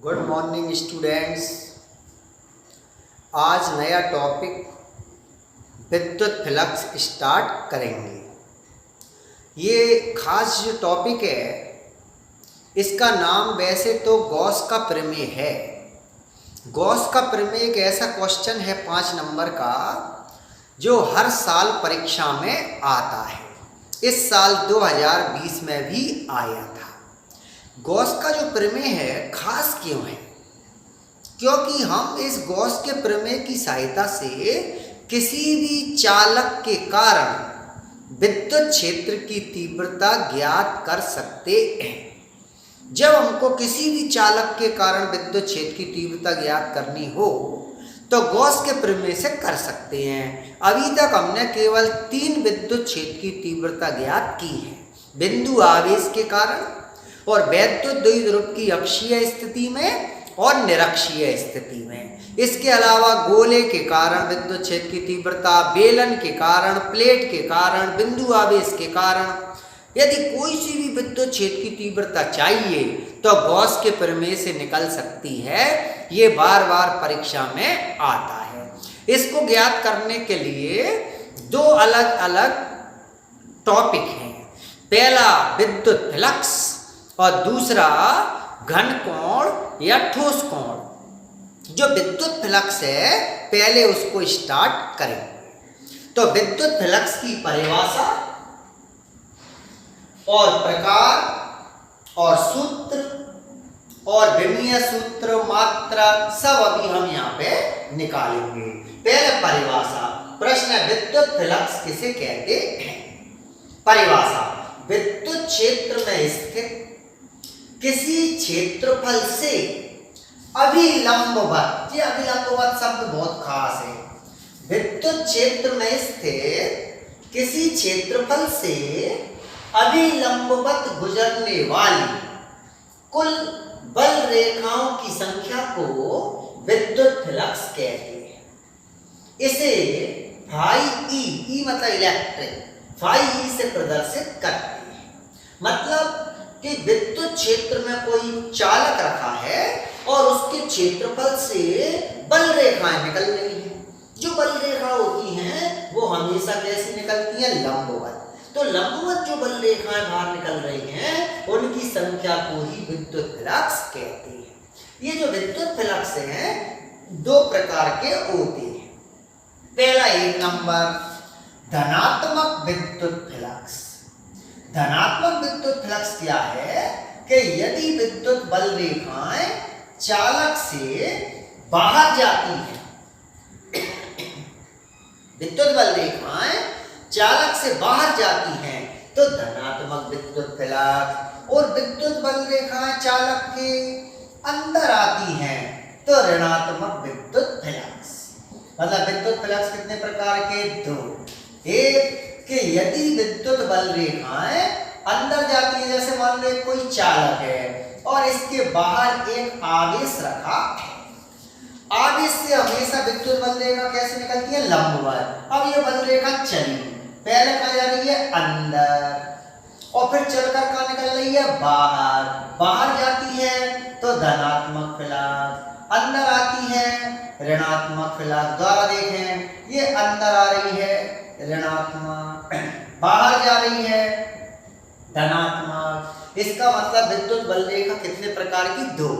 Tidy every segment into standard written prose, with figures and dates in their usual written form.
Good morning students. आज नया topic विद्युत फ्लक्स स्टार्ट करेंगे। ये खास जो टॉपिक है इसका नाम वैसे तो गॉस का प्रमेय है। गॉस का प्रमेय एक ऐसा क्वेश्चन है 5 नंबर का जो हर साल परीक्षा में आता है। इस साल 2020 में भी आया था। गॉस का जो प्रमेय है खास क्यों है? क्योंकि हम इस गॉस के प्रमेय की सहायता से किसी भी चालक के कारण विद्युत क्षेत्र की तीव्रता ज्ञात कर सकते हैं। जब हमको किसी भी चालक के कारण विद्युत क्षेत्र की तीव्रता ज्ञात करनी हो तो गॉस के प्रमेय से कर सकते हैं। अभी तक हमने केवल 3 विद्युत क्षेत्र की तीव्रता ज्ञात की है, बिंदु आवेश के कारण और वैद्युत द्विध्रुव की अक्षीय स्थिति में और निरक्षीय स्थिति में। इसके अलावा गोले के कारण विद्युत क्षेत्र की तीव्रता, बेलन के कारण, प्लेट के कारण, बिंदु आवेश के कारण यदि कोई सी भी विद्युत क्षेत्र की तीव्रता चाहिए तो गॉस के प्रमेय से निकल सकती है। ये बार बार परीक्षा में आता है। इसको ज्ञात करने के लिए 2 अलग अलग टॉपिक हैं। पहला विद्युत फ्लक्स और दूसरा घन कोण या ठोस कोण। जो विद्युत फ्लक्स है पहले उसको स्टार्ट करें। तो विद्युत फ्लक्स की परिभाषा और प्रकार और सूत्र और विमीय सूत्र, मात्रा सब अभी हम यहाँ पे निकालेंगे। पहले परिभाषा। प्रश्न है विद्युत फ्लक्स किसे कहते हैं? परिभाषा, विद्युत क्षेत्र में स्थित किसी क्षेत्रफल से अभिलंबवत, ये अभिलंबवत शब्द बहुत खास है। विद्युत क्षेत्र में स्थित किसी क्षेत्रफल से अभिलंबवत गुजरने वाली कुल बल रेखाओं की संख्या को विद्युत फ्लक्स कहते हैं। इसे फाई ई मतलब इलेक्ट्रिक, फाई ई से प्रदर्शित करते हैं। मतलब कि विद्युत क्षेत्र में कोई चालक रखा है और उसके क्षेत्रफल से बल रेखाएं निकल रही हैं। जो बल रेखा होती हैं वो हमेशा कैसी निकलती हैं? लंबवत। तो लंबवत जो बल रेखाएं बाहर निकल रही हैं उनकी संख्या को ही विद्युत फ्लक्स कहते हैं। ये जो विद्युत फ्लक्स हैं 2 प्रकार के होते हैं। पहला 1 नंबर धनात्मक विद्युत फ्लक्स। धनात्मक विद्युत फ्लक्स क्या है कि यदि विद्युत बल रेखाएं चालक से बाहर जाती हैं विद्युत बल रेखाएं चालक से बाहर जाती हैं तो धनात्मक विद्युत फ्लक्स, और विद्युत बल रेखाएं चालक के अंदर आती हैं तो ऋणात्मक विद्युत फ्लक्स। मतलब विद्युत फ्लक्स कितने प्रकार के? 2। एक कि यदि विद्युत बल रेखाएं अंदर जाती है, जैसे मान लो कोई चालक है और इसके बाहर एक आवेश रखा है। आवेश से हमेशा विद्युत बल रेखा कैसे निकलती है? लंबवत। अब ये बल रेखा चली, पहले कहाँ जा रही है? अंदर, और फिर चलकर कहाँ निकल रही है? बाहर। बाहर जाती है तो धनात्मक फ्लक्स, अंदर आती है ऋणात्मक फ्लक्स। द्वारा देखें, ये अंदर आ रही है ऋणात्मक, बाहर जा रही है धनात्मक। इसका मतलब विद्युत बल रेखा कितने प्रकार की? 2।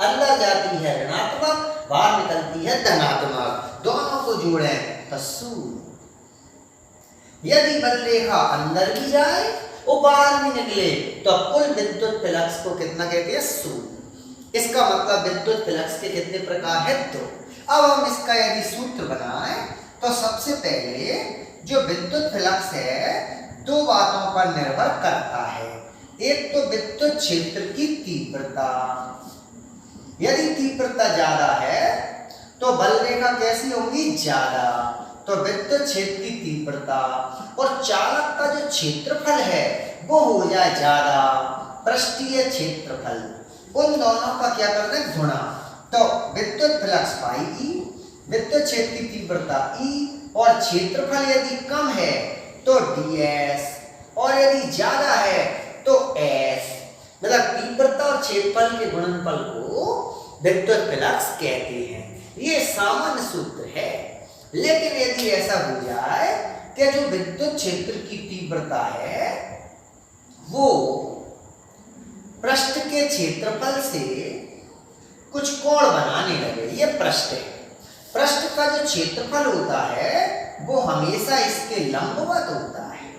अंदर जाती है ऋणात्मक, बाहर निकलती है धनात्मक। दोनों को जोड़ें तो शून्य। यदि बल रेखा अंदर भी जाए और बाहर भी निकले तो कुल विद्युत फ्लक्स को कितना कहते हैं? शून्य। इसका मतलब विद्युत फ्लक्स के कितने प्रकार है? 2। अब हम इसका यदि सूत्र बनाएं तो सबसे पहले जो विद्युत फ्लक्स है 2 बातों पर निर्भर करता है। एक तो विद्युत क्षेत्र की तीव्रता। यदि तीव्रता ज्यादा है तो बल रेखा कैसी होगी? ज्यादा। तो विद्युत क्षेत्र की तीव्रता और चालक का जो क्षेत्रफल है वो हो जाए ज्यादा, पृष्ठीय क्षेत्रफल। उन दोनों का क्या करना है? गुणा। तो विद्युत फ्लक्स पाई ई, विद्युत क्षेत्र की तीव्रता ई, और क्षेत्रफल यदि कम है तो ds, और यदि ज्यादा है तो s। मतलब तीव्रता और क्षेत्रफल के गुणनफल को विद्युत फ्लक्स कहते हैं। ये सामान्य सूत्र है। लेकिन यदि ऐसा हो जाए कि जो विद्युत क्षेत्र की तीव्रता है वो पृष्ठ के क्षेत्रफल से कुछ कोण बनाने लगे, ये पृष्ठ है, पृष्ठ का जो क्षेत्रफल होता है वो हमेशा इसके लंबवत होता है।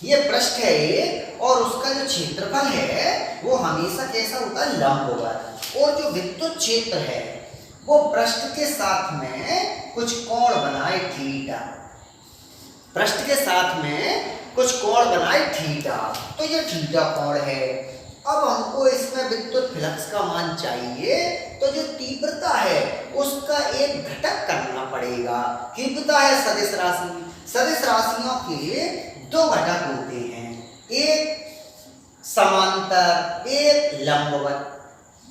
ये पृष्ठ है एक, और उसका जो क्षेत्रफल है वो हमेशा कैसा होता है, लंबवत। और जो विद्युत क्षेत्र है वो पृष्ठ के साथ में कुछ कोण बनाए थीटा, पृष्ठ के साथ में कुछ कोण बनाए थीटा, तो ये थीटा कोण है। अब हमको इसमें विद्युत फ्लक्स का मान चाहिए, तो जो तीव्रता है उसका एक घटक करना पड़ेगा। तीव्रता है सदिश राशि, सदिश राशियों के दो घटक होते हैं, एक समांतर एक लंबवत।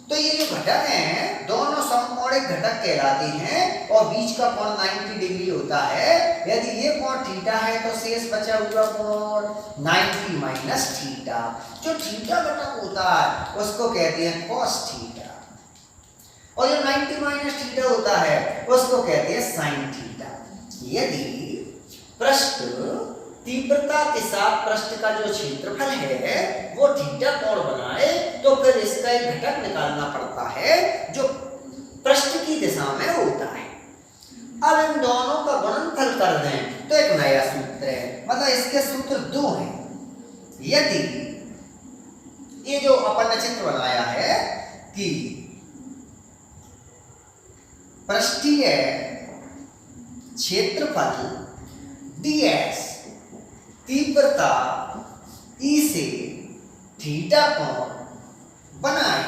तो ये जो घटक हैं दोनों समकोणिक घटक कहलाते हैं और बीच का कोण 90 डिग्री होता है। यदि ये कोण थीटा है तो शेष बचा हुआ कोण 90 माइनस थीटा। जो थीटा घटक होता है उसको कहते हैं cos थीटा, और जो 90 माइनस थीटा होता है उसको कहते हैं sin थीटा। यदि पृष्ठ तीव्रता के साथ पृष्ठ का जो क्षेत्रफल है वो थीटा कोण बनाए तो फिर इसका एक घटक निकालना पड़ता है जो पृष्ठ की दिशा में होता है। अब इन दोनों का गुणनफल कर दें तो एक नया सूत्र है, मतलब इसके सूत्र दो हैं। यदि ये जो अपन ने चित्र बनाया है कि पृष्ठीय क्षेत्रफल ds तीव्रता E से थीटा कोण बनाए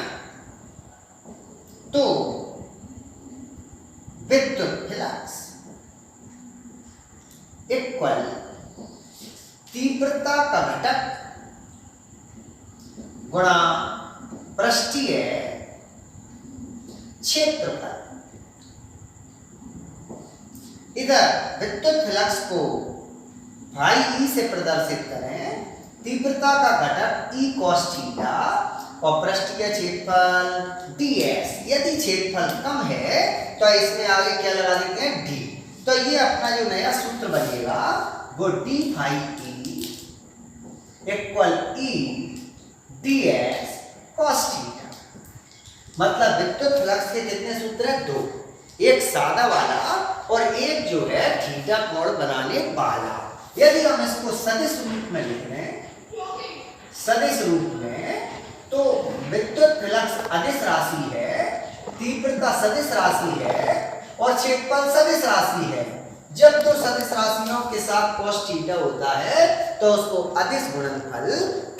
तो विद्युत फ्लक्स इक्वल तीव्रता का घटक गुणा पृष्ठीय क्षेत्रफल। इधर विद्युत फ्लक्स को भाई E से प्रदर्शित करें, तीव्रता का घटक E cos थीटा और पृष्ठीय क्षेत्रफल ds। यदि क्षेत्रफल कम है तो इसमें आगे क्या लगा देते हैं, d। तो ये अपना जो नया सूत्र बनेगा वो d phi E equal E ds cos थीटा। मतलब विद्युत फ्लक्स के कितने सूत्र हैं, दो, एक सादा वाला और एक जो है थीटा कोण बनाने वाला। यदि हम इसको सदिश रूप में लिख लें, सदिश रूप में, तो विद्युत फ्लक्स अदिश राशि है, तीव्रता सदिश राशि है और क्षेत्रफल सदिश राशि है। जब तो सदिश राशियों के साथ cos थीटा होता है तो उसको अदिश गुणनफल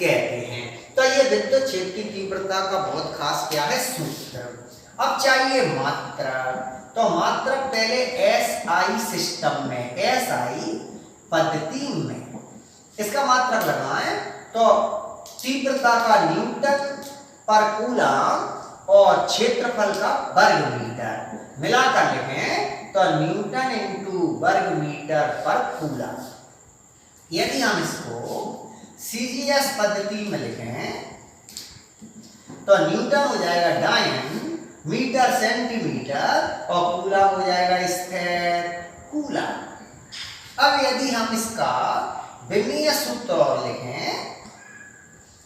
कहते हैं। तो ये विद्युत क्षेत्र की तीव्रता का बहुत खास क्या है, सूत्र। अब चाहिए मात्रक, तो मात्रक पहले SI सिस्टम में, SI पद्धति में इसका मात्रक लगाएं तो तीव्रता का न्यूटन पर कूलम और क्षेत्रफल का वर्ग मीटर मिलाकर लिखें तो न्यूटन इंटू वर्ग मीटर पर कूलम। यदि हम इसको CGS पद्धति में लिखें तो न्यूटन हो जाएगा डायन, मीटर सेंटीमीटर और कूलम हो जाएगा स्थिर कूलम। अब यदि हम इसका विमीय सूत्र और लिखें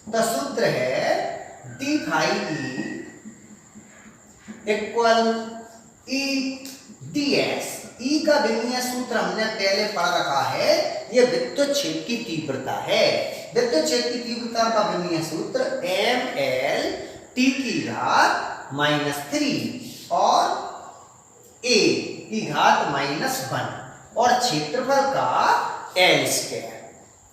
तो सूत्र है d phi E equal E ds। E का विमीय सूत्र हमने पहले पढ़ रखा है, यह विद्युत क्षेत्र की तीव्रता है। विद्युत क्षेत्र की तीव्रता का विमीय सूत्र ml t की घात -3 और a की घात -1 और क्षेत्रफल का L स्क्वायर।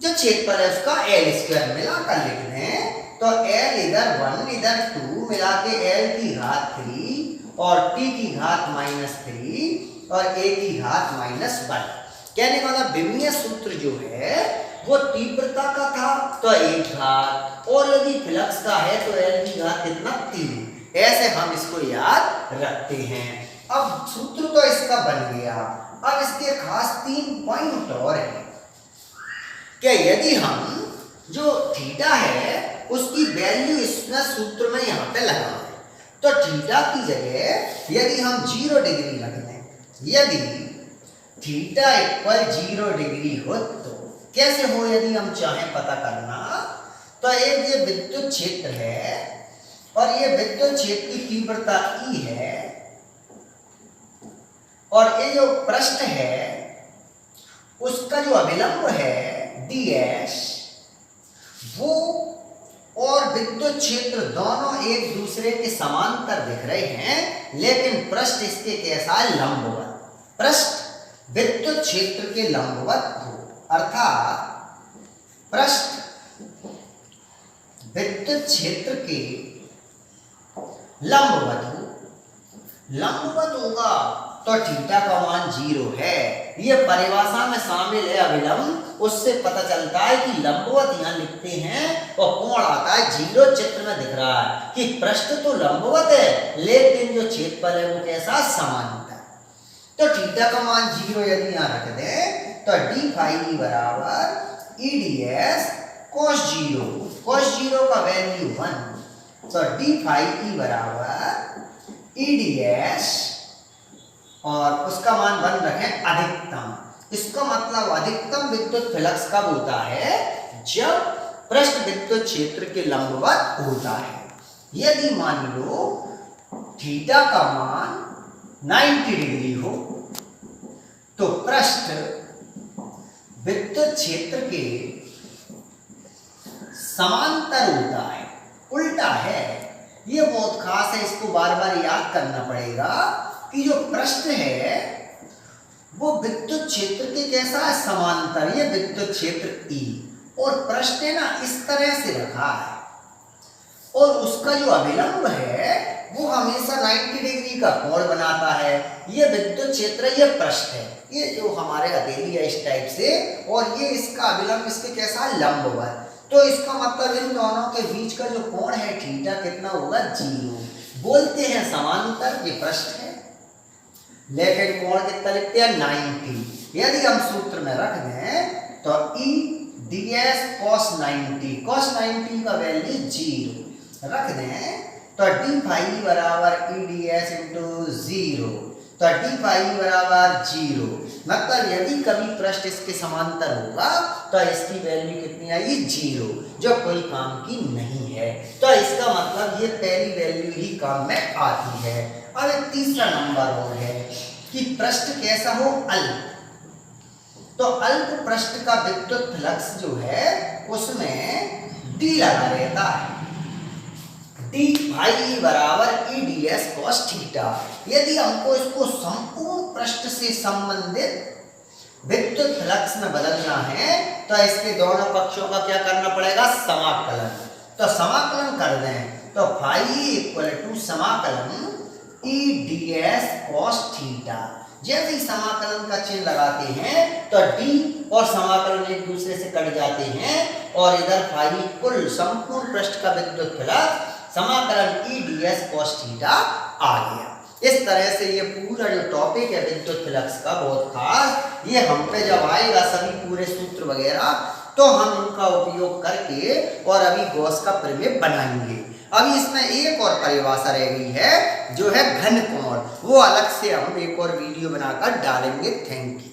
जो क्षेत्रफल है उसका L स्क्वायर मिलाकर लिख दें तो L इधर 1 इधर 2 मिला के L की घात 3 और t की घात -3 और a की घात -1। कहने का मतलब विमीय सूत्र जो है वो तीव्रता का था तो 1 घात, और यदि फ्लक्स का है तो L की घात कितना, 3। ऐसे हम इसको याद रखते हैं। अब सूत्र तो इसका बन गया। अब इसके खास 3 पॉइंट और हैं कि यदि हम जो थीटा है उसकी वैल्यू इसमें सूत्र में यहाँ पे लगाएं तो थीटा की जगह यदि हम 0 डिग्री रख दें, यदि थीटा इक्वल 0 डिग्री हो तो कैसे हो, यदि हम चाहें पता करना, तो एक ये विद्युत क्षेत्र है और ये विद्युत क्षेत्र की तीव्रता E है और ये जो पृष्ठ है उसका जो अभिलंब है ds, वो और विद्युत क्षेत्र दोनों एक दूसरे के समांतर दिख रहे हैं, लेकिन पृष्ठ इसके कैसा है, लंबवत। पृष्ठ विद्युत क्षेत्र के लंबवत हो, अर्थात पृष्ठ विद्युत क्षेत्र के लंबवत हो, लंबवत होगा तो थीटा का मान 0 है। ये परिभाषा में शामिल है अभिलंब, उससे पता चलता है कि लंबवत यहाँ लिखते हैं और कोण आता है 0। चित्र में दिख रहा है कि पृष्ठ तो लंबवत है लेकिन जो क्षेत्रफल है वो कैसा, समांतर। तो थीटा का मान 0 यदि यहाँ रख दें तो डी फाई बराबर EDS cos 0, cos 0 का वैल्यू 1, तो डी फाई बराबर EDS और उसका मान 1 रखें अधिकतम। इसका मतलब अधिकतम विद्युत फ्लक्स कब होता है, जब पृष्ठ विद्युत क्षेत्र के लंबवत होता है। यदि मान लो थीटा का मान 90 डिग्री हो तो पृष्ठ विद्युत क्षेत्र के समांतर होता है, उल्टा है। ये बहुत खास है, इसको बार बार याद करना पड़ेगा कि जो पृष्ठ है वो विद्युत क्षेत्र के कैसा है, समांतर। ये विद्युत क्षेत्र E और पृष्ठ है ना इस तरह से रखा है और उसका जो अभिलंब है वो हमेशा 90 डिग्री का कोण बनाता है। ये विद्युत क्षेत्र, ये पृष्ठ है, ये जो हमारे हथेली है इस टाइप से, और ये इसका अभिलंब इसके कैसा है, लंबवत। तो इसका मतलब इन दोनों के बीच का जो कोण है थीटा कितना होगा, 0। बोलते हैं समांतर, ये पृष्ठ है लेकिन कोण कितना लिखते हैं, 90। यदि हम सूत्र में रख दें तो EDS cos 90, cos 90 का वैल्यू 0 रख दें तो डी फाई बराबर EDS इंटू 0, तो डी फाई बराबर 0। मतलब यदि कभी पृष्ठ इसके समांतर होगा तो इसकी वैल्यू कितनी आएगी, 0, जो कोई काम की नहीं है। तो इसका मतलब ये पहली वैल्यू ही काम में आती है। अब एक तीसरा नंबर और है कि पृष्ठ कैसा हो, अल्प। तो अल्प पृष्ठ का विद्युत फ्लक्स जो है उसमें D लगा रहता है, डी फाई बराबर EDS cos थीटा। यदि हमको इसको संपूर्ण पृष्ठ से संबंधित विद्युत फ्लक्स में बदलना है तो इसके दोनों पक्षों का क्या करना पड़ेगा, समाकलन। तो समाकलन कर दें तो फाई इक्वल टू समाकलन EDS cos थीटा। जैसे ही समाकलन का चिन्ह लगाते हैं तो D और समाकलन एक दूसरे से कट जाते हैं और इधर फाई कुल संपूर्ण पृष्ठ का विद्युत फ्लक्स समाकलन EDS cos थीटा आ गया। इस तरह से ये पूरा जो टॉपिक है विद्युत फ्लक्स का बहुत खास, ये हम पे जब आएगा सभी पूरे सूत्र वगैरह तो हम इनका उपयोग करके और अभी गॉस का प्रमेय बनाएंगे। अभी इसमें एक और परिभाषा रह गई है जो है घन कोण, वो अलग से हम एक और वीडियो बनाकर डालेंगे। Thank you.